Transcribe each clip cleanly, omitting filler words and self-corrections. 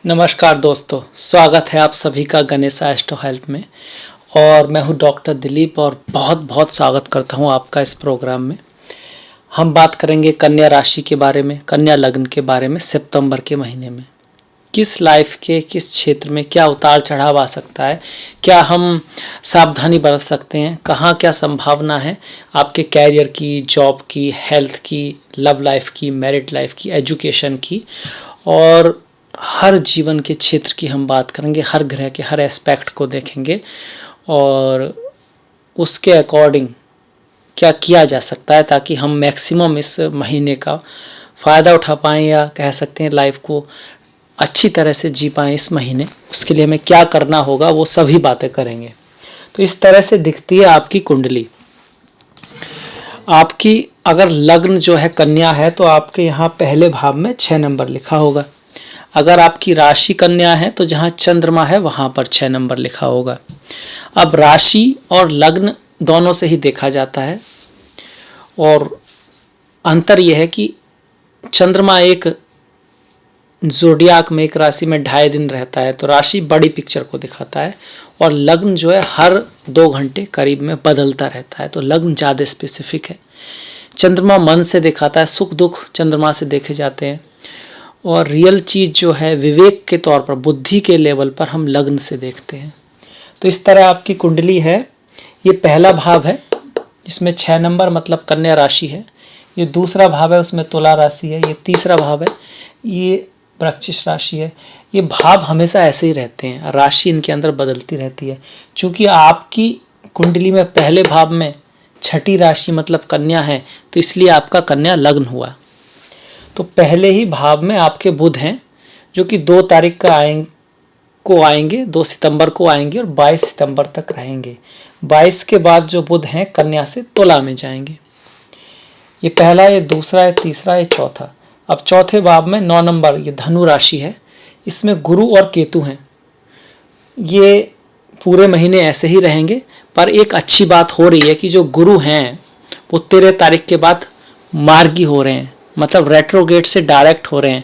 नमस्कार दोस्तों, स्वागत है आप सभी का गणेश एस्ट्रो हेल्प में। और मैं हूं डॉक्टर दिलीप और बहुत बहुत स्वागत करता हूं आपका इस प्रोग्राम में। हम बात करेंगे कन्या राशि के बारे में, कन्या लग्न के बारे में। सितंबर के महीने में किस लाइफ के किस क्षेत्र में क्या उतार चढ़ाव आ सकता है, क्या हम सावधानी बरत सकते हैं, कहाँ क्या संभावना है आपके कैरियर की, जॉब की, हेल्थ की, लव लाइफ की, मैरिड लाइफ की, एजुकेशन की, और हर जीवन के क्षेत्र की हम बात करेंगे। हर ग्रह के हर एस्पेक्ट को देखेंगे और उसके अकॉर्डिंग क्या किया जा सकता है ताकि हम मैक्सिमम इस महीने का फ़ायदा उठा पाएँ, या कह सकते हैं लाइफ को अच्छी तरह से जी पाएँ इस महीने। उसके लिए हमें क्या करना होगा वो सभी बातें करेंगे। तो इस तरह से दिखती है आपकी कुंडली। आपकी अगर लग्न जो है कन्या है तो आपके यहाँ पहले भाव में 6 नंबर लिखा होगा। अगर आपकी राशि कन्या है तो जहाँ चंद्रमा है वहाँ पर 6 नंबर लिखा होगा। अब राशि और लग्न दोनों से ही देखा जाता है, और अंतर यह है कि चंद्रमा एक ज़ोडियाक में एक राशि में 2.5 दिन रहता है, तो राशि बड़ी पिक्चर को दिखाता है, और लग्न जो है हर 2 घंटे करीब में बदलता रहता है, तो लग्न ज़्यादा स्पेसिफिक है। चंद्रमा मन से दिखाता है, सुख दुख चंद्रमा से देखे जाते हैं, और रियल चीज़ जो है विवेक के तौर पर, बुद्धि के लेवल पर हम लग्न से देखते हैं। तो इस तरह आपकी कुंडली है। ये पहला भाव है जिसमें 6 नंबर मतलब कन्या राशि है। ये दूसरा भाव है, उसमें तुला राशि है। ये तीसरा भाव है, ये वृश्चिक राशि है। ये भाव हमेशा ऐसे ही रहते हैं, राशि इनके अंदर बदलती रहती है। चूँकि आपकी कुंडली में पहले भाव में 6ठी राशि मतलब कन्या है, तो इसलिए आपका कन्या लग्न हुआ। तो पहले ही भाव में आपके बुध हैं, जो कि 2 तारीख का आएंगे, 2 सितंबर को आएंगे और 22 सितंबर तक रहेंगे। 22 के बाद जो बुध हैं कन्या से तुला में जाएंगे। ये पहला, ये दूसरा, ये तीसरा, ये चौथा। अब चौथे भाव में 9 नंबर, ये धनु राशि है। इसमें गुरु और केतु हैं। ये पूरे महीने ऐसे ही रहेंगे, पर एक अच्छी बात हो रही है कि जो गुरु हैं वो 13 तारीख के बाद मार्गी हो रहे हैं, मतलब रेट्रोगेट से डायरेक्ट हो रहे हैं,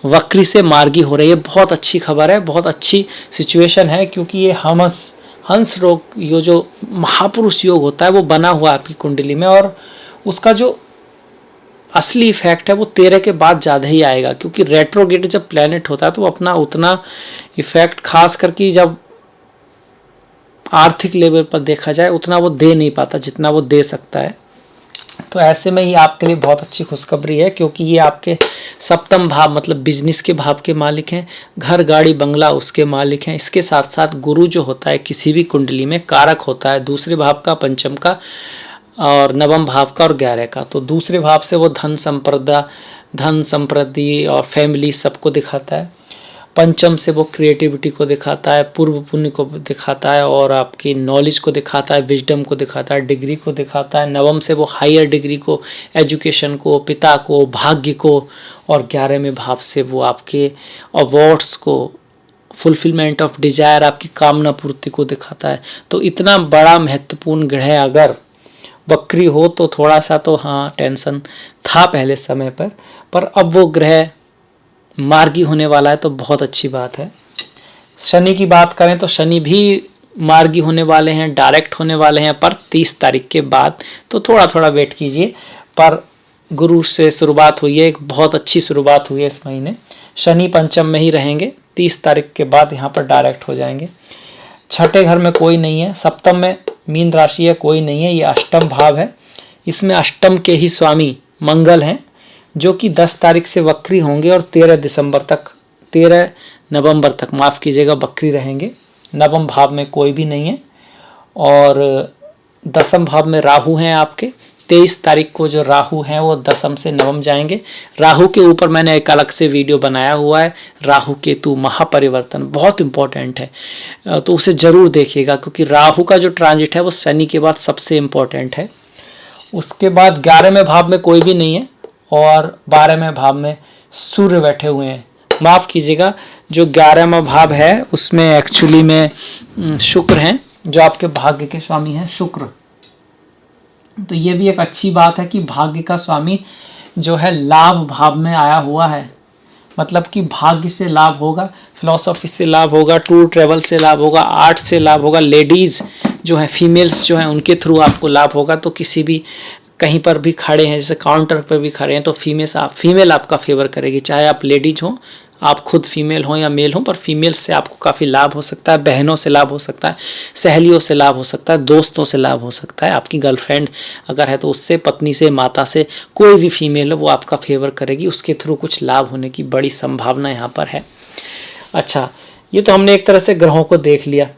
वक्री से मार्गी हो रहे हैं। ये बहुत अच्छी खबर है, बहुत अच्छी सिचुएशन है, क्योंकि ये हंस योग, ये जो महापुरुष योग होता है वो बना हुआ आपकी कुंडली में, और उसका जो असली इफेक्ट है वो 13 के बाद ज़्यादा ही आएगा, क्योंकि रेट्रोगेट जब प्लैनेट होता है तो वो अपना उतना इफेक्ट, खास करके जब आर्थिक लेवल पर देखा जाए, उतना वो दे नहीं पाता जितना वो दे सकता है। तो ऐसे में ये आपके लिए बहुत अच्छी खुशखबरी है, क्योंकि ये आपके सप्तम भाव मतलब बिजनेस के भाव के मालिक हैं, घर गाड़ी बंगला उसके मालिक हैं। इसके साथ साथ गुरु जो होता है किसी भी कुंडली में कारक होता है दूसरे भाव का, पंचम का और नवम भाव का और 11 का। तो दूसरे भाव से वो धन संपत्ति और फैमिली सबको दिखाता है। पंचम से वो क्रिएटिविटी को दिखाता है, पूर्व पुण्य को दिखाता है, और आपकी नॉलेज को दिखाता है, विजडम को दिखाता है, डिग्री को दिखाता है। नवम से वो हायर डिग्री को, एजुकेशन को, पिता को, भाग्य को, और 11वें भाव से वो आपके अवार्ड्स को, फुलफिलमेंट ऑफ डिजायर, आपकी कामना पूर्ति को दिखाता है। तो इतना बड़ा महत्वपूर्ण ग्रह अगर वक्री हो तो थोड़ा सा तो हाँ टेंशन था पहले समय पर अब वो ग्रह मार्गी होने वाला है, तो बहुत अच्छी बात है। शनि की बात करें तो शनि भी मार्गी होने वाले हैं, डायरेक्ट होने वाले हैं, पर 30 तारीख के बाद, तो थोड़ा थोड़ा वेट कीजिए। पर गुरु से शुरुआत हुई है, एक बहुत अच्छी शुरुआत हुई है इस महीने। शनि पंचम में ही रहेंगे, 30 तारीख के बाद यहाँ पर डायरेक्ट हो जाएंगे। 6ठे घर में कोई नहीं है, सप्तम में मीन राशि है, कोई नहीं है। ये अष्टम भाव है, इसमें अष्टम के ही स्वामी मंगल हैं, जो कि 10 तारीख से वक्री होंगे और 13 नवंबर तक माफ़ कीजिएगा वक्री रहेंगे। नवम भाव में कोई भी नहीं है, और 10वें भाव में राहु हैं आपके। 23 तारीख को जो राहु हैं वो 10वें से नवम जाएंगे। राहु के ऊपर मैंने एक अलग से वीडियो बनाया हुआ है, राहु केतु महापरिवर्तन, बहुत इंपॉर्टेंट है, तो उसे ज़रूर देखिएगा, क्योंकि राहु का जो ट्रांजिट है वो शनि के बाद सबसे इम्पोर्टेंट है। उसके बाद 11वें भाव में कोई भी नहीं है, और 12वें भाव में सूर्य बैठे हुए हैं। माफ़ कीजिएगा, जो 11वां भाव है उसमें एक्चुअली में शुक्र हैं, जो आपके भाग्य के स्वामी हैं शुक्र। तो ये भी एक अच्छी बात है कि भाग्य का स्वामी जो है लाभ भाव में आया हुआ है। मतलब कि भाग्य से लाभ होगा, फिलॉसफी से लाभ होगा, टूर ट्रेवल से लाभ होगा, आर्ट से लाभ होगा, लेडीज़ जो है, फीमेल्स जो हैं, उनके थ्रू आपको लाभ होगा। तो किसी भी कहीं पर भी खड़े हैं, जैसे काउंटर पर भी खड़े हैं, तो फीमेल आपका फेवर करेगी, चाहे आप लेडीज हों, आप खुद फीमेल हों या मेल हों, पर फीमेल से आपको काफ़ी लाभ हो सकता है, बहनों से लाभ हो सकता है, सहेलियों से लाभ हो सकता है, दोस्तों से लाभ हो सकता है, आपकी गर्लफ्रेंड अगर है तो उससे, पत्नी से, माता से, कोई भी फीमेल हो वो आपका फेवर करेगी, उसके थ्रू कुछ लाभ होने की बड़ी संभावना यहाँ पर है। अच्छा, ये तो हमने एक तरह से ग्रहों को देख लिया।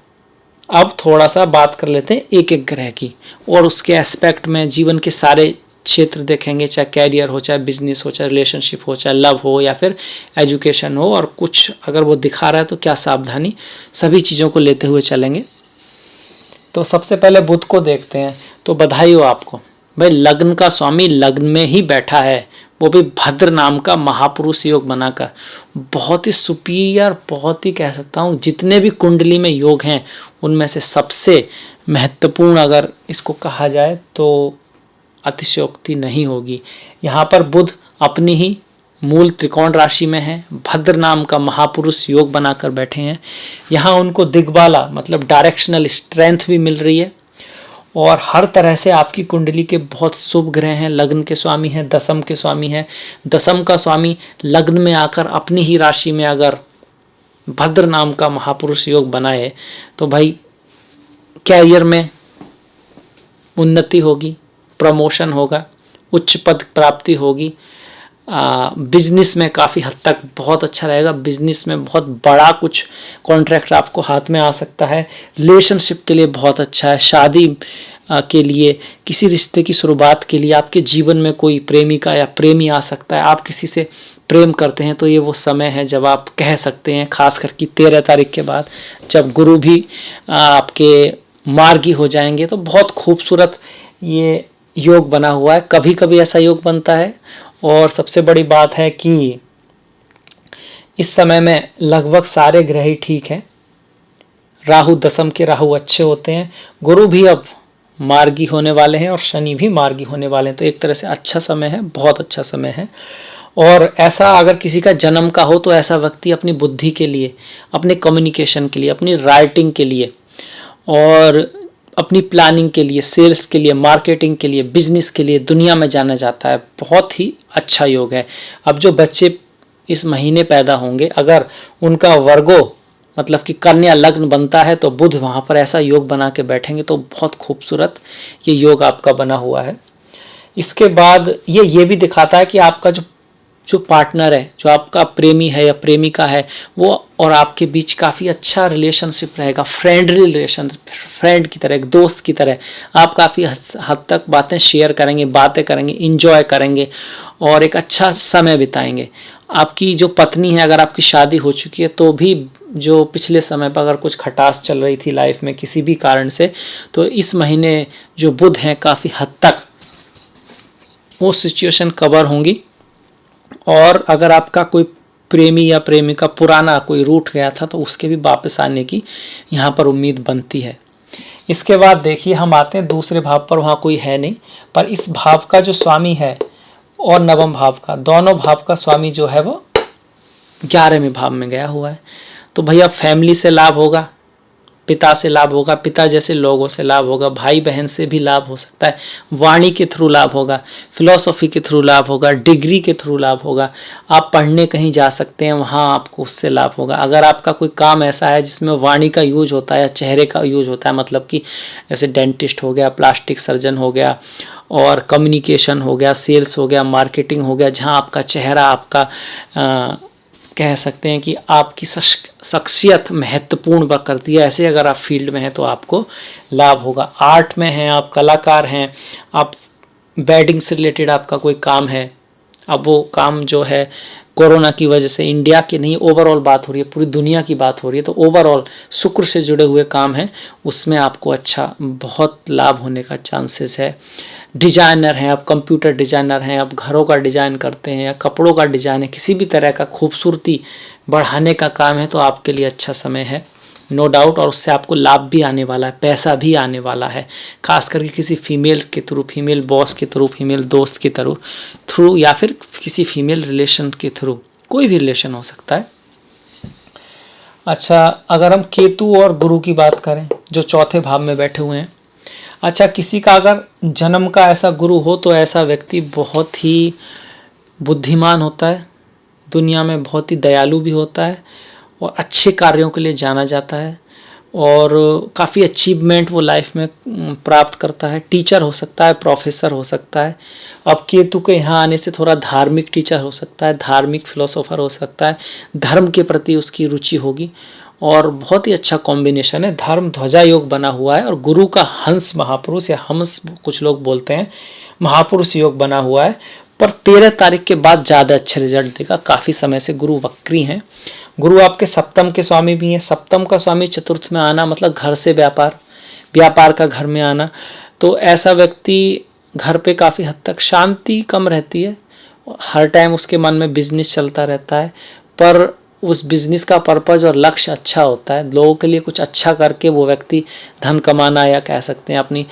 अब थोड़ा सा बात कर लेते हैं एक एक ग्रह की, और उसके एस्पेक्ट में जीवन के सारे क्षेत्र देखेंगे, चाहे कैरियर हो, चाहे बिजनेस हो, चाहे रिलेशनशिप हो, चाहे लव हो, या फिर एजुकेशन हो, और कुछ अगर वो दिखा रहा है तो क्या सावधानी, सभी चीज़ों को लेते हुए चलेंगे। तो सबसे पहले बुध को देखते हैं। तो बधाई हो आपको भाई, लग्न का स्वामी लग्न में ही बैठा है, वो भी भद्र नाम का महापुरुष योग बनाकर। बहुत ही सुपीरियर, बहुत ही कह सकता हूँ, जितने भी कुंडली में योग हैं उनमें से सबसे महत्वपूर्ण अगर इसको कहा जाए तो अतिशयोक्ति नहीं होगी। यहाँ पर बुध अपनी ही मूल त्रिकोण राशि में है, भद्र नाम का महापुरुष योग बनाकर बैठे हैं। यहाँ उनको दिग्बाला मतलब डायरेक्शनल स्ट्रेंथ भी मिल रही है, और हर तरह से आपकी कुंडली के बहुत शुभ ग्रह हैं। लग्न के स्वामी हैं, दशम के स्वामी हैं। दशम का स्वामी लग्न में आकर अपनी ही राशि में अगर भद्र नाम का महापुरुष योग बनाए तो भाई कैरियर में उन्नति होगी, प्रमोशन होगा, उच्च पद प्राप्ति होगी। बिजनेस में काफ़ी हद तक बहुत अच्छा रहेगा, बिजनेस में बहुत बड़ा कुछ कॉन्ट्रैक्ट आपको हाथ में आ सकता है। रिलेशनशिप के लिए बहुत अच्छा है, शादी के लिए, किसी रिश्ते की शुरुआत के लिए, आपके जीवन में कोई प्रेमिका या प्रेमी आ सकता है। आप किसी से प्रेम करते हैं तो ये वो समय है जब आप कह सकते हैं, खास करके 13 तारीख के बाद जब गुरु भी आपके मार्गी हो जाएंगे। तो बहुत खूबसूरत ये योग बना हुआ है, कभी कभी ऐसा योग बनता है। और सबसे बड़ी बात है कि इस समय में लगभग सारे ग्रह ही ठीक हैं। राहु, दशम के राहु अच्छे होते हैं, गुरु भी अब मार्गी होने वाले हैं और शनि भी मार्गी होने वाले हैं। तो एक तरह से अच्छा समय है, बहुत अच्छा समय है। और ऐसा अगर किसी का जन्म का हो तो ऐसा व्यक्ति अपनी बुद्धि के लिए, अपने कम्युनिकेशन के लिए, अपनी राइटिंग के लिए और अपनी प्लानिंग के लिए, सेल्स के लिए, मार्केटिंग के लिए, बिजनेस के लिए दुनिया में जाना जाता है। बहुत ही अच्छा योग है। अब जो बच्चे इस महीने पैदा होंगे, अगर उनका वर्गो मतलब कि कन्या लग्न बनता है तो बुध वहाँ पर ऐसा योग बना के बैठेंगे तो बहुत खूबसूरत ये योग आपका बना हुआ है। इसके बाद ये भी दिखाता है कि आपका जो पार्टनर है, जो आपका प्रेमी है या प्रेमिका है, वो और आपके बीच काफ़ी अच्छा रिलेशनशिप रहेगा, फ्रेंडली रिलेशन, फ्रेंड की तरह, एक दोस्त की तरह। आप काफ़ी हद तक बातें शेयर करेंगे, बातें करेंगे, इंजॉय करेंगे और एक अच्छा समय बिताएंगे। आपकी जो पत्नी है, अगर आपकी शादी हो चुकी है तो भी जो पिछले समय पर अगर कुछ खटास चल रही थी लाइफ में किसी भी कारण से, तो इस महीने जो बुध हैं काफ़ी हद तक वो सिचुएशन कवर होंगी। और अगर आपका कोई प्रेमी या प्रेमिका पुराना कोई रूठ गया था तो उसके भी वापस आने की यहाँ पर उम्मीद बनती है। इसके बाद देखिए हम आते हैं दूसरे भाव पर, वहाँ कोई है नहीं, पर इस भाव का जो स्वामी है और नवम भाव का, दोनों भाव का स्वामी जो है वो 11वें भाव में गया हुआ है। तो भैया फैमिली से लाभ होगा, पिता से लाभ होगा, पिता जैसे लोगों से लाभ होगा, भाई बहन से भी लाभ हो सकता है, वाणी के थ्रू लाभ होगा, फिलॉसफी के थ्रू लाभ होगा, डिग्री के थ्रू लाभ होगा। आप पढ़ने कहीं जा सकते हैं, वहाँ आपको उससे लाभ होगा। अगर आपका कोई काम ऐसा है जिसमें वाणी का यूज होता है या चेहरे का यूज होता है, मतलब कि जैसे डेंटिस्ट हो गया, प्लास्टिक सर्जन हो गया, और कम्युनिकेशन हो गया, सेल्स हो गया, मार्केटिंग हो गया, जहाँ आपका चेहरा आपका कह सकते हैं कि आपकी शख्सियत महत्वपूर्ण करती है, ऐसे अगर आप फील्ड में हैं तो आपको लाभ होगा। आर्ट में हैं आप, कलाकार हैं आप, वेडिंग से रिलेटेड आपका कोई काम है, अब वो काम जो है कोरोना की वजह से, इंडिया की नहीं ओवरऑल बात हो रही है, पूरी दुनिया की बात हो रही है, तो ओवरऑल शुक्र से जुड़े हुए काम हैं, उसमें आपको अच्छा बहुत लाभ होने का चांसेस है। डिजाइनर हैं आप, कंप्यूटर डिजाइनर हैं आप, घरों का डिज़ाइन करते हैं या कपड़ों का डिज़ाइन है, किसी भी तरह का खूबसूरती बढ़ाने का काम है तो आपके लिए अच्छा समय है, नो डाउट। और उससे आपको लाभ भी आने वाला है, पैसा भी आने वाला है, खास करके किसी फीमेल के थ्रू, फीमेल बॉस के थ्रू, फीमेल दोस्त के थ्रू या फिर किसी फीमेल रिलेशन के थ्रू कोई भी रिलेशन हो सकता है। अच्छा, अगर हम केतु और गुरु की बात करें जो चौथे भाव में बैठे हुए हैं, अच्छा किसी का अगर जन्म का ऐसा गुरु हो तो ऐसा व्यक्ति बहुत ही बुद्धिमान होता है, दुनिया में बहुत ही दयालु भी होता है और अच्छे कार्यों के लिए जाना जाता है और काफ़ी अचीवमेंट वो लाइफ में प्राप्त करता है। टीचर हो सकता है, प्रोफेसर हो सकता है। अब केतु के यहाँ आने से थोड़ा धार्मिक टीचर हो सकता है, धार्मिक फिलोसोफर हो सकता है, धर्म के प्रति उसकी रुचि होगी और बहुत ही अच्छा कॉम्बिनेशन है। धर्म ध्वजा योग बना हुआ है और गुरु का हंस महापुरुष या हंस कुछ लोग बोलते हैं, महापुरुष योग बना हुआ है। पर 13 तारीख के बाद ज़्यादा अच्छे रिजल्ट देगा। काफ़ी समय से गुरु वक्री हैं। गुरु आपके सप्तम के स्वामी भी हैं। सप्तम का स्वामी चतुर्थ में आना मतलब घर से व्यापार, व्यापार का घर में आना। तो ऐसा व्यक्ति घर पे काफ़ी हद तक शांति कम रहती है, हर टाइम उसके मन में बिजनेस चलता रहता है, पर उस बिजनेस का पर्पज़ और लक्ष्य अच्छा होता है। लोगों के लिए कुछ अच्छा करके वो व्यक्ति धन कमाना या कह सकते हैं अपनी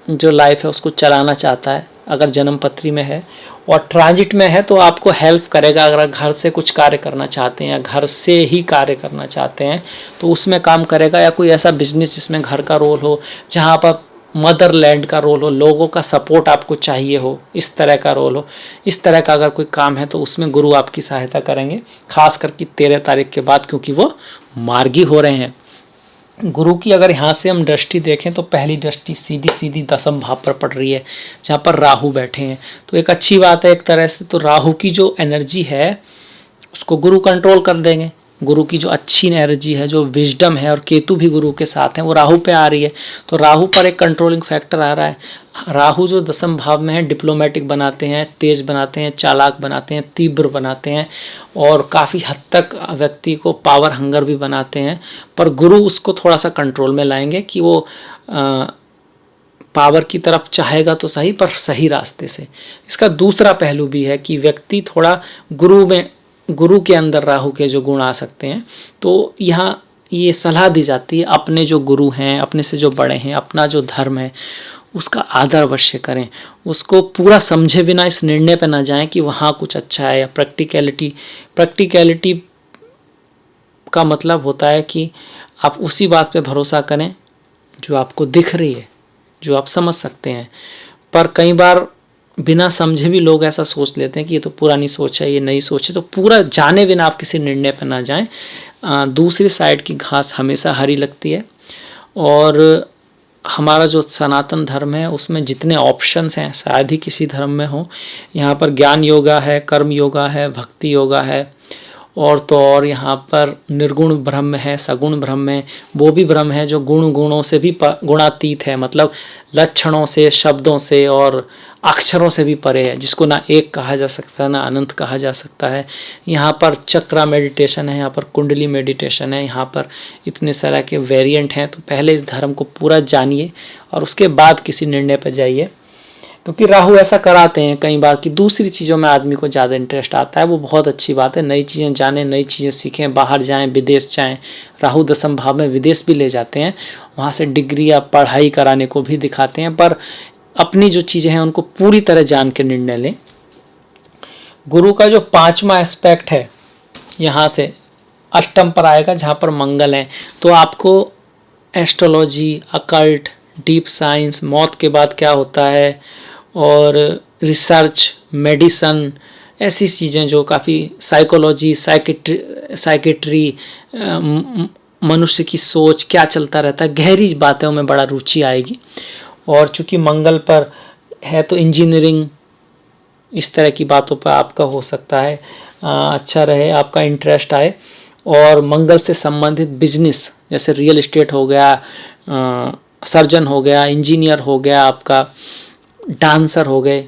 जो लाइफ है उसको चलाना चाहता है, अगर जन्म पत्री में है। और ट्रांजिट में है तो आपको हेल्प करेगा। अगर घर से कुछ कार्य करना चाहते हैं या घर से ही कार्य करना चाहते हैं तो उसमें काम करेगा, या कोई ऐसा बिजनेस जिसमें घर का रोल हो, जहाँ पर मदरलैंड का रोल हो, लोगों का सपोर्ट आपको चाहिए हो, इस तरह का रोल हो, इस तरह का अगर कोई काम है तो उसमें गुरु आपकी सहायता करेंगे, खास करके 13 तारीख के बाद, क्योंकि वो मार्गी हो रहे हैं। गुरु की अगर यहाँ से हम दृष्टि देखें तो पहली दृष्टि सीधी सीधी दसम भाव पर पड़ रही है, जहाँ पर राहु बैठे हैं। तो एक अच्छी बात है एक तरह से। तो राहु की जो एनर्जी है उसको गुरु कंट्रोल कर देंगे। गुरु की जो अच्छी एनर्जी है, जो विजडम है, और केतु भी गुरु के साथ हैं, वो राहु पे आ रही है। तो राहु पर एक कंट्रोलिंग फैक्टर आ रहा है। राहु जो दसम भाव में है, डिप्लोमेटिक बनाते हैं, तेज बनाते हैं, चालाक बनाते हैं, तीव्र बनाते हैं और काफ़ी हद तक व्यक्ति को पावर हंगर भी बनाते हैं। पर गुरु उसको थोड़ा सा कंट्रोल में लाएंगे कि वो पावर की तरफ चाहेगा तो सही, पर सही रास्ते से। इसका दूसरा पहलू भी है कि व्यक्ति थोड़ा गुरु के अंदर राहु के जो गुण आ सकते हैं, तो यहाँ ये सलाह दी जाती है अपने जो गुरु हैं, अपने से जो बड़े हैं, अपना जो धर्म है उसका आदर अवश्य करें। उसको पूरा समझे बिना इस निर्णय पर ना जाएं कि वहाँ कुछ अच्छा है। या प्रैक्टिकलिटी का मतलब होता है कि आप उसी बात पे भरोसा करें जो आपको दिख रही है, जो आप समझ सकते हैं। पर कई बार बिना समझे भी लोग ऐसा सोच लेते हैं कि ये तो पुरानी सोच है, ये नई सोच है। तो पूरा जाने बिना आप किसी निर्णय पर ना जाएं। दूसरी साइड की घास हमेशा हरी लगती है और हमारा जो सनातन धर्म है उसमें जितने ऑप्शंस हैं शायद ही किसी धर्म में हो। यहाँ पर ज्ञान योगा है, कर्म योगा है, भक्ति योगा है, और तो और यहाँ पर निर्गुण ब्रह्म है, सगुण ब्रह्म है, वो भी ब्रह्म है जो गुणों से भी गुणातीत है, मतलब लक्षणों से, शब्दों से और अक्षरों से भी परे है, जिसको ना एक कहा जा सकता है ना अनंत कहा जा सकता है। यहाँ पर चक्रा मेडिटेशन है, यहाँ पर कुंडली मेडिटेशन है, यहाँ पर इतने सारे के वेरिएंट हैं। तो पहले इस धर्म को पूरा जानिए और उसके बाद किसी निर्णय पर जाइए, क्योंकि राहु ऐसा कराते हैं कई बार कि दूसरी चीज़ों में आदमी को ज़्यादा इंटरेस्ट आता है। वो बहुत अच्छी बात है, नई चीज़ें जानें, नई चीज़ें सीखें, बाहर जाएं, विदेश जाएं। राहु दसम भाव में विदेश भी ले जाते हैं, वहाँ से डिग्री या पढ़ाई कराने को भी दिखाते हैं, पर अपनी जो चीज़ें हैं उनको पूरी तरह जान के निर्णय लें। गुरु का जो 5वां एस्पेक्ट है यहाँ से अष्टम पर आएगा, जहाँ पर मंगल है। तो आपको एस्ट्रोलॉजी, अकल्ट, डीप साइंस, मौत के बाद क्या होता है, और रिसर्च, मेडिसन, ऐसी चीज़ें जो काफ़ी साइकोलॉजी, साइकेट्री, मनुष्य की सोच क्या चलता रहता है, गहरी बातों में बड़ा रुचि आएगी। और चूँकि मंगल पर है तो इंजीनियरिंग, इस तरह की बातों पर आपका हो सकता है अच्छा रहे, आपका इंटरेस्ट आए। और मंगल से संबंधित बिजनेस जैसे रियल इस्टेट हो गया, सर्जन हो गया, इंजीनियर हो गया, आपका डांसर हो गए,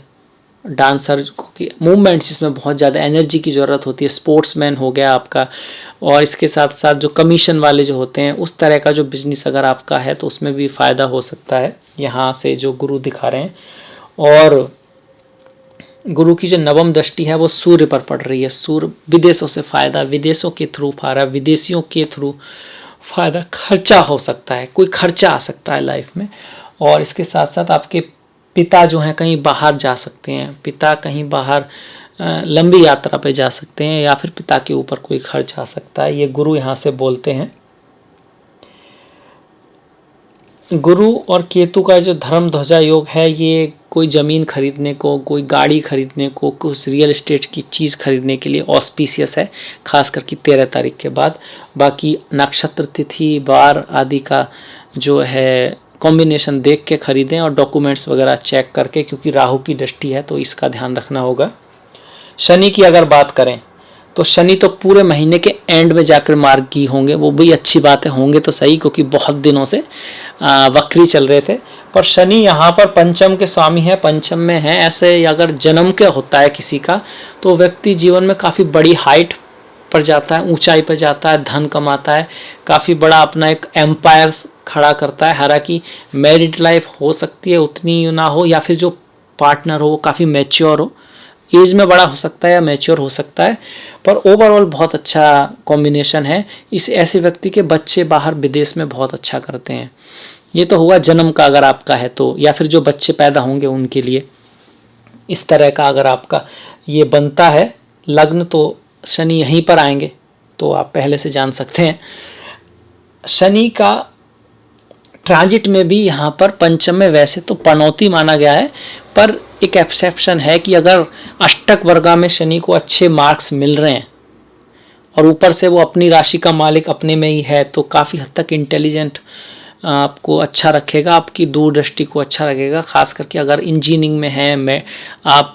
डांसर की मूवमेंट्स जिसमें बहुत ज़्यादा एनर्जी की ज़रूरत होती है, स्पोर्ट्समैन हो गया आपका। और इसके साथ साथ जो कमीशन वाले जो होते हैं, उस तरह का जो बिज़नेस अगर आपका है तो उसमें भी फ़ायदा हो सकता है, यहाँ से जो गुरु दिखा रहे हैं। और गुरु की जो नवम दृष्टि है वो सूर्य पर पड़ रही है। सूर्य, विदेशों से फ़ायदा, विदेशों के थ्रू फ़ायदा, विदेशियों के थ्रू फ़ायदा, खर्चा हो सकता है, कोई खर्चा आ सकता है लाइफ में। और इसके साथ साथ आपके पिता जो हैं कहीं बाहर जा सकते हैं, पिता कहीं बाहर लंबी यात्रा पे जा सकते हैं या फिर पिता के ऊपर कोई खर्च आ सकता है, ये गुरु यहाँ से बोलते हैं। गुरु और केतु का जो धर्म ध्वजा योग है, ये कोई ज़मीन खरीदने को, कोई गाड़ी खरीदने को, कुछ रियल एस्टेट की चीज़ खरीदने के लिए ऑस्पिशियस है, खास करके 13 तारीख के बाद। बाकी नक्षत्र, तिथि, वार आदि का जो है कॉम्बिनेशन देख के खरीदें और डॉक्यूमेंट्स वगैरह चेक करके, क्योंकि राहु की दृष्टि है तो इसका ध्यान रखना होगा। शनि की अगर बात करें तो शनि तो पूरे महीने के एंड में जाकर मार्गी होंगे, वो भी अच्छी बात है, होंगे तो सही, क्योंकि बहुत दिनों से वक्री चल रहे थे। पर शनि यहाँ पर पंचम के स्वामी है, पंचम में है। ऐसे अगर जन्म के होता है किसी का तो व्यक्ति जीवन में काफ़ी बड़ी हाइट पर जाता है, ऊंचाई पर जाता है, धन कमाता है, काफ़ी बड़ा अपना एक एम्पायर खड़ा करता है। हालांकि मैरिड लाइफ हो सकती है उतनी ना हो, या फिर जो पार्टनर हो वो काफ़ी मैच्योर हो, एज में बड़ा हो सकता है या मैच्योर हो सकता है, पर ओवरऑल बहुत अच्छा कॉम्बिनेशन है। इस ऐसे व्यक्ति के बच्चे बाहर विदेश में बहुत अच्छा करते हैं। ये तो हुआ जन्म का अगर आपका है तो, या फिर जो बच्चे पैदा होंगे उनके लिए इस तरह का अगर आपका ये बनता है लग्न, तो शनि यहीं पर आएंगे, तो आप पहले से जान सकते हैं। शनि का ट्रांजिट में भी यहाँ पर पंचम में वैसे तो पनौती माना गया है, पर एक एक्सेप्शन है कि अगर अष्टक वर्गा में शनि को अच्छे मार्क्स मिल रहे हैं और ऊपर से वो अपनी राशि का मालिक अपने में ही है, तो काफ़ी हद तक इंटेलिजेंट आपको अच्छा रखेगा, आपकी दूरदृष्टि को अच्छा रखेगा। खास करके अगर इंजीनियरिंग में है, आप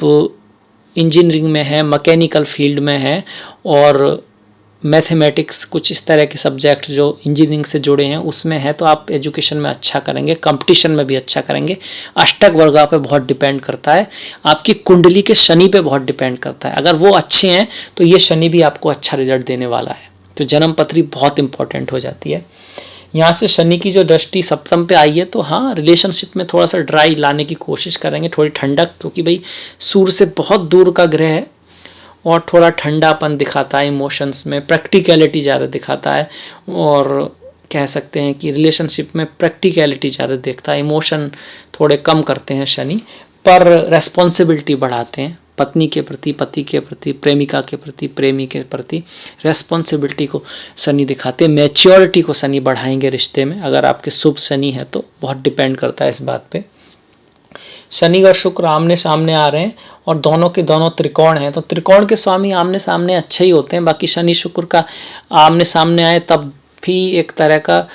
इंजीनियरिंग में है, मैकेनिकल फील्ड में है और मैथमेटिक्स कुछ इस तरह के सब्जेक्ट जो इंजीनियरिंग से जुड़े हैं उसमें है, तो आप एजुकेशन में अच्छा करेंगे, कंपटीशन में भी अच्छा करेंगे। अष्टक वर्गा पे बहुत डिपेंड करता है, आपकी कुंडली के शनि पे बहुत डिपेंड करता है। अगर वो अच्छे हैं तो ये शनि भी आपको अच्छा रिजल्ट देने वाला है। तो जन्म पत्री बहुत इंपॉर्टेंट हो जाती है। यहाँ से शनि की जो दृष्टि सप्तम पे आई है, तो हाँ रिलेशनशिप में थोड़ा सा ड्राई लाने की कोशिश करेंगे, थोड़ी ठंडक, क्योंकि भाई सूर्य से बहुत दूर का ग्रह है और थोड़ा ठंडापन दिखाता है इमोशंस में, प्रैक्टिकलिटी ज़्यादा दिखाता है, और कह सकते हैं कि रिलेशनशिप में प्रैक्टिकलिटी ज़्यादा देखता है, इमोशन थोड़े कम करते हैं शनि, पर रेस्पॉन्सिबिलिटी बढ़ाते हैं। पत्नी के प्रति, पति के प्रति, प्रेमिका के प्रति, प्रेमी के प्रति रेस्पॉन्सिबिलिटी को शनि दिखाते हैं। मैच्योरिटी को शनि बढ़ाएंगे रिश्ते में, अगर आपके शुभ शनि है तो बहुत डिपेंड करता है इस बात पे। शनि और शुक्र आमने सामने आ रहे हैं और दोनों के दोनों त्रिकोण हैं, तो त्रिकोण के स्वामी आमने सामने अच्छे ही होते हैं। बाकी शनि शुक्र का आमने सामने आए तब भी एक तरह का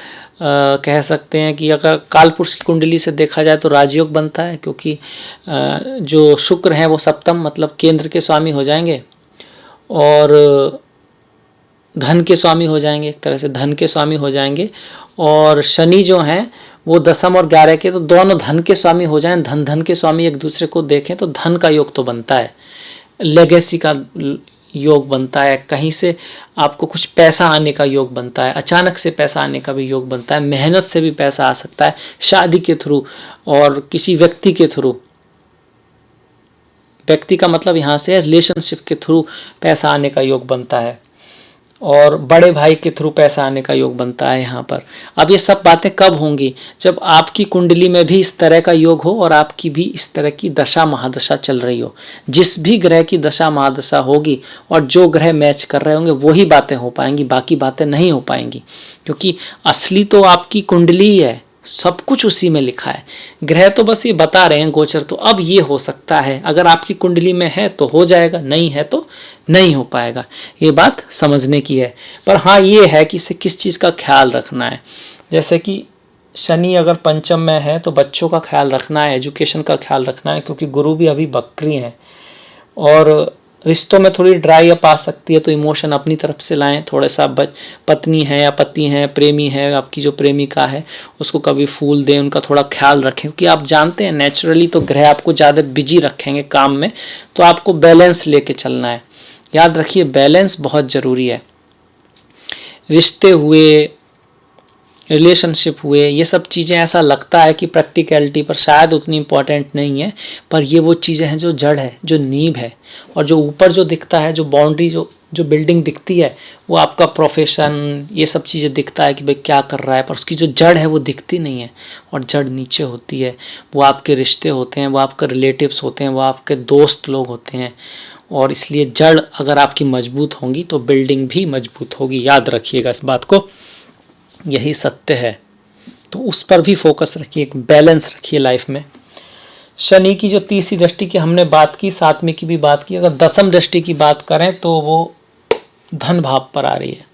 कह सकते हैं कि अगर कालपुरुष की कुंडली से देखा जाए तो राजयोग बनता है, क्योंकि जो शुक्र हैं वो सप्तम मतलब केंद्र के स्वामी हो जाएंगे और धन के स्वामी हो जाएंगे, एक तरह से धन के स्वामी हो जाएंगे। और शनि जो हैं वो दसम और 11 के, तो दोनों धन के स्वामी हो जाएं, धन धन के स्वामी एक दूसरे को देखें तो धन का योग तो बनता है, लेगेसी का योग बनता है, कहीं से आपको कुछ पैसा आने का योग बनता है, अचानक से पैसा आने का भी योग बनता है, मेहनत से भी पैसा आ सकता है, शादी के थ्रू और किसी व्यक्ति के थ्रू। व्यक्ति का मतलब यहाँ से रिलेशनशिप के थ्रू पैसा आने का योग बनता है, और बड़े भाई के थ्रू पैसा आने का योग बनता है यहाँ पर। अब ये सब बातें कब होंगी? जब आपकी कुंडली में भी इस तरह का योग हो और आपकी भी इस तरह की दशा महादशा चल रही हो। जिस भी ग्रह की दशा महादशा होगी और जो ग्रह मैच कर रहे होंगे वही बातें हो पाएंगी, बाकी बातें नहीं हो पाएंगी, क्योंकि असली तो आपकी कुंडली ही है, सब कुछ उसी में लिखा है। ग्रह तो बस ये बता रहे हैं गोचर, तो अब ये हो सकता है, अगर आपकी कुंडली में है तो हो जाएगा, नहीं है तो नहीं हो पाएगा। ये बात समझने की है। पर हाँ ये है कि इसे किस चीज़ का ख्याल रखना है। जैसे कि शनि अगर पंचम में है तो बच्चों का ख्याल रखना है, एजुकेशन का ख्याल रखना है, क्योंकि गुरु भी अभी वक्री हैं। और रिश्तों में थोड़ी ड्राई अप आ सकती है, तो इमोशन अपनी तरफ से लाएं थोड़ा सा। पत्नी है या पति है, प्रेमी है, आपकी जो प्रेमिका है उसको कभी फूल दें, उनका थोड़ा ख्याल रखें, क्योंकि आप जानते हैं नेचुरली तो ग्रह आपको ज़्यादा बिजी रखेंगे काम में, तो आपको बैलेंस लेके चलना है। याद रखिए बैलेंस बहुत ज़रूरी है। रिश्ते हुए, रिलेशनशिप हुए, ये सब चीज़ें ऐसा लगता है कि प्रैक्टिकलिटी पर शायद उतनी इम्पोर्टेंट नहीं है, पर ये वो चीज़ें हैं जो जड़ है, जो नींव है, और जो ऊपर जो दिखता है, जो बाउंड्री, जो बिल्डिंग दिखती है वो आपका प्रोफेशन, ये सब चीज़ें दिखता है कि भाई क्या कर रहा है, पर उसकी जो जड़ है वो दिखती नहीं है। और जड़ नीचे होती है, वो आपके रिश्ते होते हैं, वो आपके रिलेटिव्स होते हैं, वो आपके दोस्त लोग होते हैं, और इसलिए जड़ अगर आपकी मजबूत होंगी तो बिल्डिंग भी मजबूत होगी। याद रखिएगा इस बात को, यही सत्य है। तो उस पर भी फोकस रखिए, एक बैलेंस रखिए लाइफ में। शनि की जो तीसरी दृष्टि की हमने बात की, सातवीं की भी बात की, अगर दसम दृष्टि की बात करें तो वो धन भाव पर आ रही है।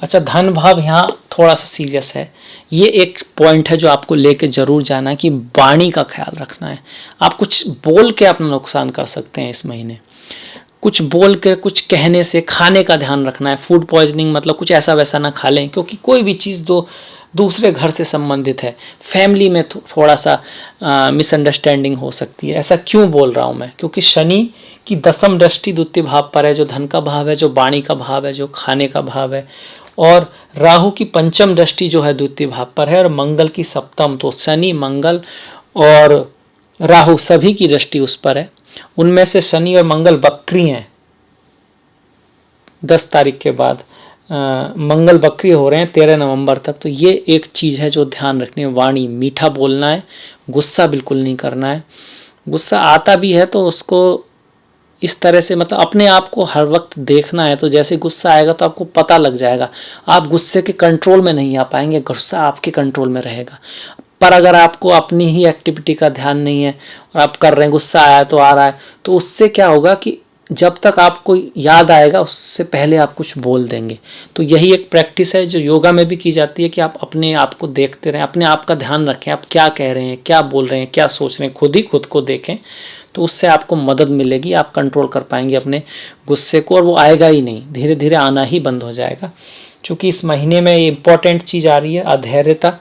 अच्छा, धन भाव यहाँ थोड़ा सा सीरियस है। ये एक पॉइंट है जो आपको लेके जरूर जाना है कि वाणी का ख्याल रखना है। आप कुछ बोल के अपना नुकसान कर सकते हैं इस महीने, कुछ बोल के, कुछ कहने से। खाने का ध्यान रखना है, फूड पॉइजनिंग मतलब कुछ ऐसा वैसा ना खा लें, क्योंकि कोई भी चीज़ जो दूसरे घर से संबंधित है, फैमिली में थोड़ा सा मिसअंडरस्टैंडिंग हो सकती है। ऐसा क्यों बोल रहा हूँ मैं? क्योंकि शनि की दसम दृष्टि द्वितीय भाव पर है, जो धन का भाव है, जो वाणी का भाव है, जो खाने का भाव है। और राहु की पंचम दृष्टि जो है द्वितीय भाव पर है, और मंगल की सप्तम। तो शनि, मंगल और राहु सभी की दृष्टि उस पर है। उनमें से शनि और मंगल वक्री हैं 10 तारीख के बाद। मंगल वक्री हो रहे हैं 13 नवंबर तक। तो ये एक चीज़ है जो ध्यान रखनी है। वाणी, मीठा बोलना है, गुस्सा बिल्कुल नहीं करना है। गुस्सा आता भी है तो उसको इस तरह से, मतलब अपने आप को हर वक्त देखना है। तो जैसे गुस्सा आएगा तो आपको पता लग जाएगा, आप गुस्से के कंट्रोल में नहीं आ पाएंगे, गुस्सा आपके कंट्रोल में रहेगा। पर अगर आपको अपनी ही एक्टिविटी का ध्यान नहीं है और आप कर रहे हैं, गुस्सा आया तो आ रहा है, तो उससे क्या होगा कि जब तक आपको याद आएगा उससे पहले आप कुछ बोल देंगे। तो यही एक प्रैक्टिस है जो योगा में भी की जाती है कि आप अपने आप को देखते रहें, अपने आप का ध्यान रखें, आप क्या कह रहे हैं, क्या बोल रहे हैं, क्या सोच रहे हैं, खुद ही खुद को देखें। तो उससे आपको मदद मिलेगी, आप कंट्रोल कर पाएंगे अपने गुस्से को, और वो आएगा ही नहीं, धीरे धीरे आना ही बंद हो जाएगा। क्योंकि इस महीने में इम्पॉर्टेंट चीज़ आ रही है, अधैर्यता।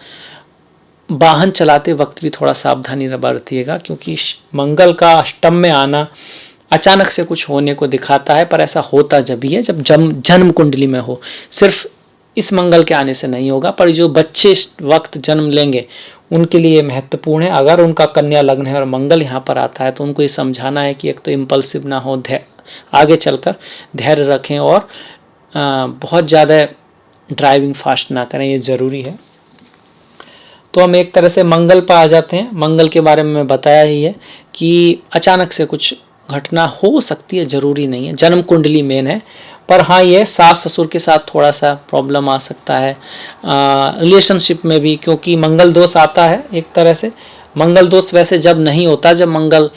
वाहन चलाते वक्त भी थोड़ा सावधानी बरतिएगा, क्योंकि मंगल का अष्टम में आना अचानक से कुछ होने को दिखाता है, पर ऐसा होता जब ही है जब जन्म कुंडली में हो। सिर्फ इस मंगल के आने से नहीं होगा, पर जो बच्चे इस वक्त जन्म लेंगे उनके लिए महत्वपूर्ण है। अगर उनका कन्या लग्न है और मंगल यहाँ पर आता है तो उनको ये समझाना है कि एक तो इम्पल्सिव ना हो, आगे चलकर धैर्य रखें, और बहुत ज़्यादा ड्राइविंग फास्ट ना करें, ये ज़रूरी है। तो हम एक तरह से मंगल पर आ जाते हैं। मंगल के बारे में मैं बताया ही है कि अचानक से कुछ घटना हो सकती है, ज़रूरी नहीं है। जन्म कुंडली मेन है, पर हाँ ये सास ससुर के साथ थोड़ा सा प्रॉब्लम आ सकता है, रिलेशनशिप में भी, क्योंकि मंगल दोष आता है एक तरह से। मंगल दोष वैसे जब नहीं होता, जब मंगल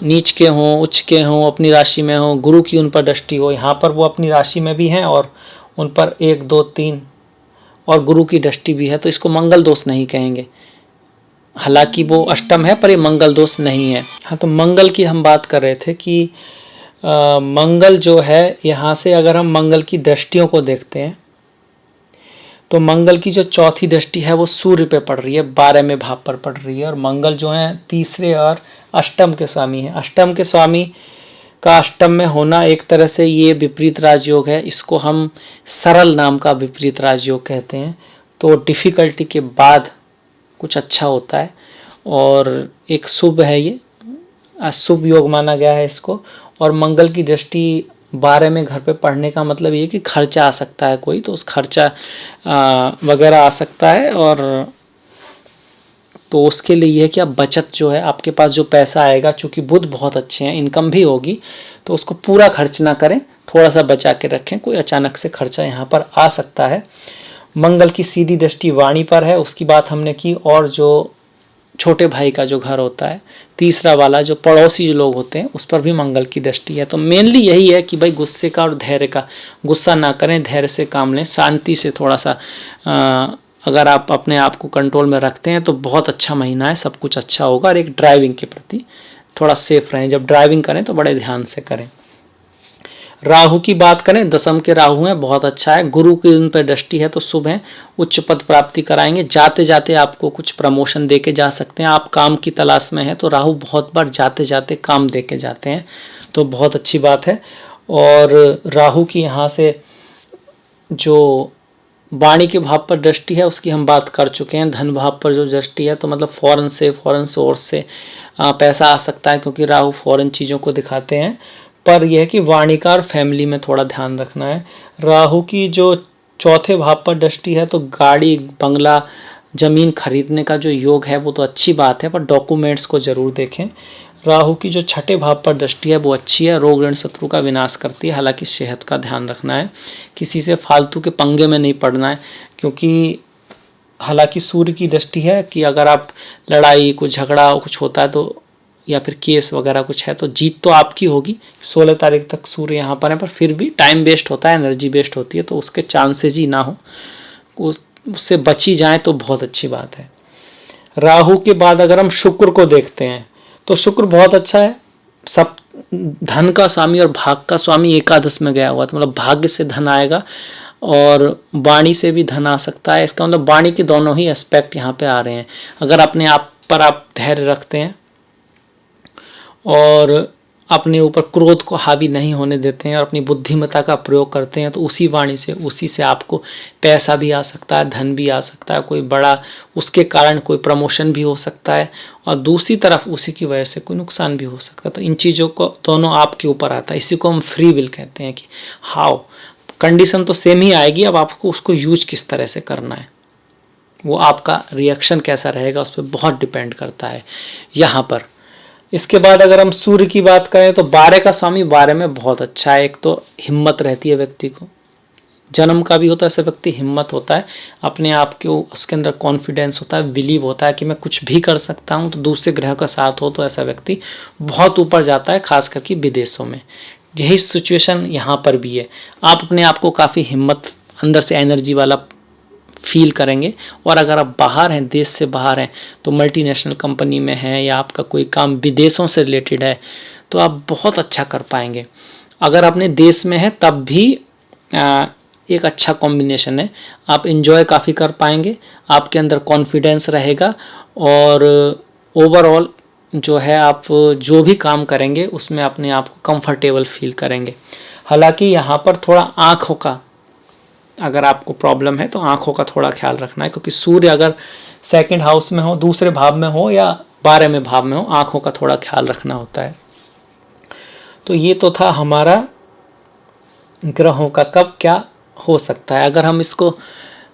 नीच के हों, उच्च के हों, अपनी राशि में हों, गुरु की उन पर दृष्टि हो। यहाँ पर वो अपनी राशि में भी हैं और उन पर 1, 2, 3 और गुरु की दृष्टि भी है, तो इसको मंगल दोष नहीं कहेंगे। हालांकि वो अष्टम है पर ये मंगल दोष नहीं है। हाँ, तो मंगल की हम बात कर रहे थे कि मंगल जो है, यहाँ से अगर हम मंगल की दृष्टियों को देखते हैं तो मंगल की जो चौथी दृष्टि है वो सूर्य पे पड़ रही है, 12वें भाव पर पड़ रही है। और मंगल जो है तीसरे और अष्टम के स्वामी है। अष्टम के स्वामी का अष्टम में होना एक तरह से ये विपरीत राजयोग है। इसको हम सरल नाम का विपरीत राजयोग कहते हैं। तो डिफ़िकल्टी के बाद कुछ अच्छा होता है और एक शुभ है, ये अशुभ योग माना गया है इसको। और मंगल की दृष्टि 12वें घर पे पढ़ने का मतलब ये कि खर्चा आ सकता है कोई, तो उस खर्चा वगैरह आ सकता है। और तो उसके लिए ये है कि आप बचत जो है, आपके पास जो पैसा आएगा, चूँकि बुध बहुत अच्छे हैं, इनकम भी होगी, तो उसको पूरा खर्च ना करें, थोड़ा सा बचा के रखें। कोई अचानक से खर्चा यहाँ पर आ सकता है। मंगल की सीधी दृष्टि वाणी पर है, उसकी बात हमने की। और जो छोटे भाई का जो घर होता है, तीसरा वाला जो पड़ोसी जो लोग होते हैं, उस पर भी मंगल की दृष्टि है। तो मेनली यही है कि भाई गुस्से का और धैर्य का, गुस्सा ना करें, धैर्य से काम लें, शांति से थोड़ा सा अगर आप अपने आप को कंट्रोल में रखते हैं तो बहुत अच्छा महीना है, सब कुछ अच्छा होगा। और एक ड्राइविंग के प्रति थोड़ा सेफ रहें, जब ड्राइविंग करें तो बड़े ध्यान से करें। राहु की बात करें, दसम के राहु हैं, बहुत अच्छा है। गुरु की उन पर दृष्टि है तो शुभ है, उच्च पद प्राप्ति कराएंगे। जाते जाते आपको कुछ प्रमोशन दे के जा सकते हैं। आप काम की तलाश में हैं तो राहु बहुत बार जाते जाते काम दे के जाते हैं, तो बहुत अच्छी बात है। और राहु की यहाँ से जो वाणी के भाव पर दृष्टि है उसकी हम बात कर चुके हैं। धन भाव पर जो दृष्टि है तो मतलब फॉरेन सोर्स से पैसा आ सकता है, क्योंकि राहु फॉरेन चीज़ों को दिखाते हैं। पर यह है कि वाणी का और फैमिली में थोड़ा ध्यान रखना है। राहु की जो चौथे भाव पर दृष्टि है तो गाड़ी, बंगला, ज़मीन खरीदने का जो योग है वो तो अच्छी बात है, पर डॉक्यूमेंट्स को ज़रूर देखें। राहु की जो छठे भाव पर दृष्टि है वो अच्छी है, रोग ऋण शत्रु का विनाश करती है। हालांकि सेहत का ध्यान रखना है, किसी से फालतू के पंगे में नहीं पड़ना है, क्योंकि हालांकि सूर्य की दृष्टि है कि अगर आप लड़ाई कुछ झगड़ा कुछ होता है तो या फिर केस वगैरह कुछ है तो जीत तो आपकी होगी। 16 तारीख तक सूर्य यहाँ पर है, पर फिर भी टाइम वेस्ट होता है, एनर्जी वेस्ट होती है, तो उसके चांसेज ही ना हो, उससे बची जाए तो बहुत अच्छी बात है। राहु के बाद अगर हम शुक्र को देखते हैं तो शुक्र बहुत अच्छा है, सब धन का स्वामी और भाग का स्वामी एकादश में गया हुआ, तो मतलब भाग्य से धन आएगा और वाणी से भी धन आ सकता है। इसका मतलब वाणी के दोनों ही एस्पेक्ट यहाँ पे आ रहे हैं। अगर अपने आप पर आप धैर्य रखते हैं और अपने ऊपर क्रोध को हावी नहीं होने देते हैं और अपनी बुद्धिमत्ता का प्रयोग करते हैं तो उसी वाणी से, उसी से आपको पैसा भी आ सकता है, धन भी आ सकता है, कोई बड़ा उसके कारण कोई प्रमोशन भी हो सकता है, और दूसरी तरफ उसी की वजह से कोई नुकसान भी हो सकता है। तो इन चीज़ों को दोनों आपके ऊपर आता है। इसी को हम फ्री विल कहते हैं कि हाउ, कंडीशन तो सेम ही आएगी, अब आपको उसको यूज किस तरह से करना है, वो आपका रिएक्शन कैसा रहेगा उस पर बहुत डिपेंड करता है यहाँ पर। इसके बाद अगर हम सूर्य की बात करें तो 12 का स्वामी 12 में बहुत अच्छा है। एक तो हिम्मत रहती है व्यक्ति को, जन्म का भी होता है ऐसा व्यक्ति, हिम्मत होता है, अपने आप के उसके अंदर कॉन्फिडेंस होता है, बिलीव होता है कि मैं कुछ भी कर सकता हूँ। तो दूसरे ग्रह का साथ हो तो ऐसा व्यक्ति बहुत ऊपर जाता है, खास करके विदेशों में। यही सिचुएशन यहाँ पर भी है। आप अपने आप को काफ़ी हिम्मत अंदर से एनर्जी वाला फील करेंगे, और अगर आप बाहर हैं, देश से बाहर हैं, तो मल्टीनेशनल कंपनी में हैं या आपका कोई काम विदेशों से रिलेटेड है तो आप बहुत अच्छा कर पाएंगे। अगर अपने देश में है तब भी एक अच्छा कॉम्बिनेशन है, आप इन्जॉय काफ़ी कर पाएंगे, आपके अंदर कॉन्फिडेंस रहेगा, और ओवरऑल जो है आप जो भी काम करेंगे उसमें अपने आप को कंफर्टेबल फील करेंगे। हालांकि यहाँ पर थोड़ा आँखों का, अगर आपको प्रॉब्लम है तो आँखों का थोड़ा ख्याल रखना है, क्योंकि सूर्य अगर सेकंड हाउस में हो, दूसरे भाव में हो या 12वें भाव में हो, आँखों का थोड़ा ख्याल रखना होता है। तो ये तो था हमारा ग्रहों का कब क्या हो सकता है। अगर हम इसको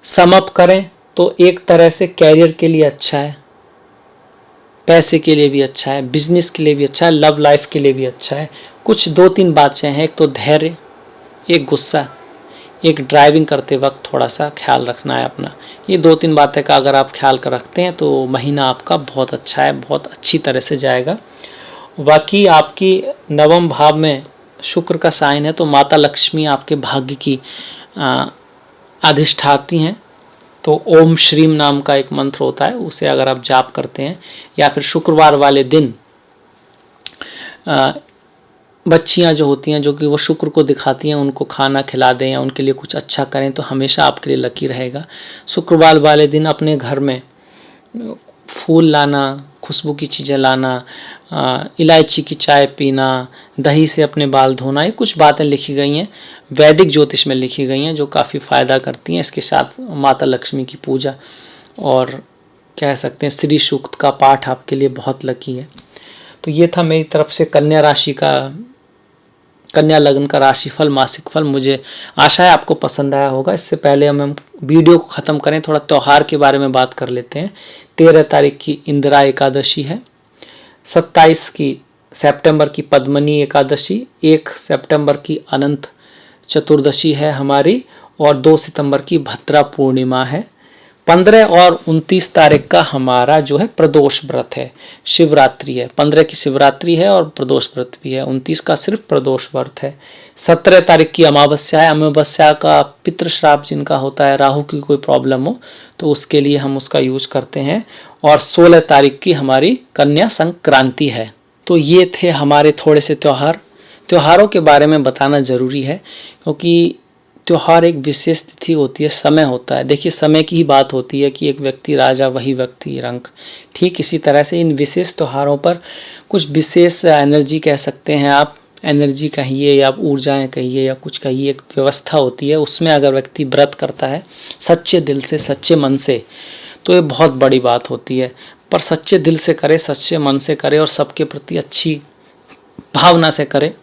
सम अप करें तो एक तरह से कैरियर के लिए अच्छा है, पैसे के लिए भी अच्छा है, बिजनेस के लिए भी अच्छा है, लव लाइफ के लिए भी अच्छा है। कुछ 2-3 बातें हैं, एक तो धैर्य, एक गुस्सा, एक ड्राइविंग करते वक्त थोड़ा सा ख्याल रखना है अपना। ये 2-3 बातें का अगर आप ख्याल कर रखते हैं तो महीना आपका बहुत अच्छा है, बहुत अच्छी तरह से जाएगा। बाकी आपकी 9वें भाव में शुक्र का साइन है, तो माता लक्ष्मी आपके भाग्य की अधिष्ठाती हैं। तो ओम श्रीम नाम का एक मंत्र होता है, उसे अगर आप जाप करते हैं, या फिर शुक्रवार वाले दिन बच्चियां जो होती हैं जो कि वो शुक्र को दिखाती हैं, उनको खाना खिला दें या उनके लिए कुछ अच्छा करें तो हमेशा आपके लिए लकी रहेगा। शुक्रवार वाले दिन अपने घर में फूल लाना, खुशबू की चीज़ें लाना, इलायची की चाय पीना, दही से अपने बाल धोना, ये कुछ बातें लिखी गई हैं, वैदिक ज्योतिष में लिखी गई हैं, जो काफ़ी फ़ायदा करती हैं। इसके साथ माता लक्ष्मी की पूजा और कह सकते हैं श्री सूक्त का पाठ आपके लिए बहुत लकी है। तो ये था मेरी तरफ से कन्या राशि का, कन्या लग्न का राशिफल, मासिक फल। मुझे आशा है आपको पसंद आया होगा। इससे पहले हम वीडियो को ख़त्म करें, थोड़ा त्यौहार के बारे में बात कर लेते हैं। 13 तारीख की इंदिरा एकादशी है, 27 की सितंबर की पद्मनी एकादशी, 1 सितंबर की अनंत चतुर्दशी है हमारी, और 2 सितंबर की भद्रा पूर्णिमा है। 15 और 29 तारीख का हमारा जो है प्रदोष व्रत है, शिवरात्रि है। 15 की शिवरात्रि है और प्रदोष व्रत भी है, 29 का सिर्फ प्रदोष व्रत है। 17 तारीख की अमावस्या है। अमावस्या का पितृ श्राप जिनका होता है, राहु की कोई प्रॉब्लम हो तो उसके लिए हम उसका यूज करते हैं। और 16 तारीख की हमारी कन्या संक्रांति है। तो ये थे हमारे थोड़े से त्यौहार। त्योहारों के बारे में बताना ज़रूरी है, क्योंकि त्योहार एक विशेष तिथि होती है, समय होता है। देखिए, समय की ही बात होती है कि एक व्यक्ति राजा वही व्यक्ति रंक। ठीक इसी तरह से इन विशेष त्योहारों पर कुछ विशेष एनर्जी कह सकते हैं आप, एनर्जी कहिए या ऊर्जाएं कहिए या कुछ कहिए, एक व्यवस्था होती है। उसमें अगर व्यक्ति व्रत करता है सच्चे दिल से, सच्चे मन से, तो ये बहुत बड़ी बात होती है। पर सच्चे दिल से करे, सच्चे मन से करे और सबके प्रति अच्छी भावना से करे।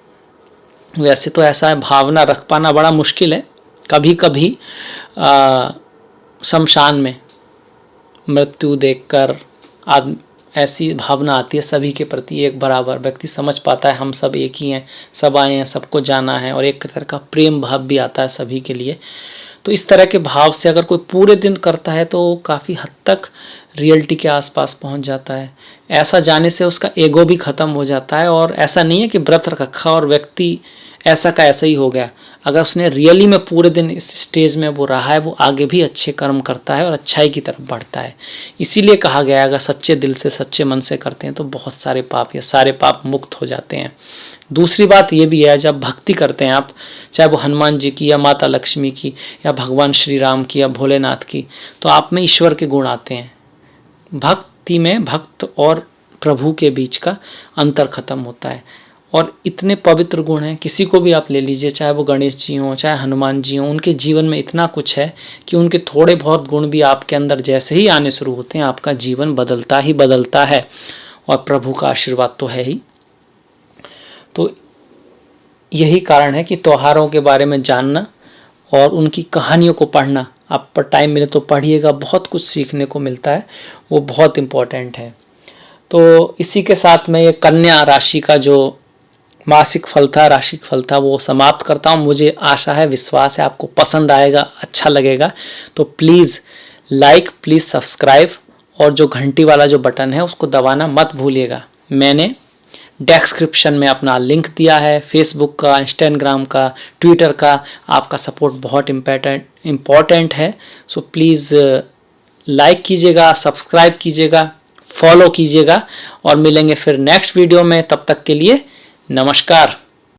वैसे तो ऐसा है, भावना रख पाना बड़ा मुश्किल है। कभी कभी शमशान में मृत्यु देखकर ऐसी भावना आती है सभी के प्रति एक बराबर। व्यक्ति समझ पाता है हम सब एक ही हैं, सब आए हैं, सबको जाना है, और एक तरह का प्रेम भाव भी आता है सभी के लिए। तो इस तरह के भाव से अगर कोई पूरे दिन करता है तो काफ़ी हद तक रियलिटी के आसपास पहुंच जाता है। ऐसा जाने से उसका ईगो भी ख़त्म हो जाता है, और ऐसा नहीं है कि व्रत रखा और व्यक्ति ऐसा का ऐसा ही हो गया। अगर उसने रियली में पूरे दिन इस स्टेज में वो रहा है, वो आगे भी अच्छे कर्म करता है और अच्छाई की तरफ बढ़ता है। इसीलिए कहा गया है अगर सच्चे दिल से सच्चे मन से करते हैं तो बहुत सारे पाप या सारे पाप मुक्त हो जाते हैं। दूसरी बात ये भी है, जब भक्ति करते हैं आप, चाहे वो हनुमान जी की या माता लक्ष्मी की या भगवान श्री राम की या भोलेनाथ की, तो आप में ईश्वर के गुण आते हैं। भक्ति में भक्त और प्रभु के बीच का अंतर खत्म होता है, और इतने पवित्र गुण हैं। किसी को भी आप ले लीजिए, चाहे वो गणेश जी हों, चाहे हनुमान जी हों, उनके जीवन में इतना कुछ है कि उनके थोड़े बहुत गुण भी आपके अंदर जैसे ही आने शुरू होते हैं, आपका जीवन बदलता ही बदलता है, और प्रभु का आशीर्वाद तो है ही। तो यही कारण है कि त्योहारों के बारे में जानना और उनकी कहानियों को पढ़ना, आप पर टाइम मिले तो पढ़िएगा, बहुत कुछ सीखने को मिलता है, वो बहुत इम्पोर्टेंट है। तो इसी के साथ मैं ये कन्या राशि का जो मासिक फल था, राशिक फल था, वो समाप्त करता हूँ। मुझे आशा है, विश्वास है आपको पसंद आएगा, अच्छा लगेगा। तो प्लीज़ लाइक, प्लीज़ सब्सक्राइब, और जो घंटी वाला जो बटन है उसको दबाना मत भूलिएगा। मैंने डिस्क्रिप्शन में अपना लिंक दिया है, फेसबुक का, इंस्टाग्राम का, ट्विटर का। आपका सपोर्ट बहुत इम्पोर्टेंट है। सो प्लीज़ लाइक कीजिएगा, सब्सक्राइब कीजिएगा, फॉलो कीजिएगा, और मिलेंगे फिर नेक्स्ट वीडियो में। तब तक के लिए नमस्कार।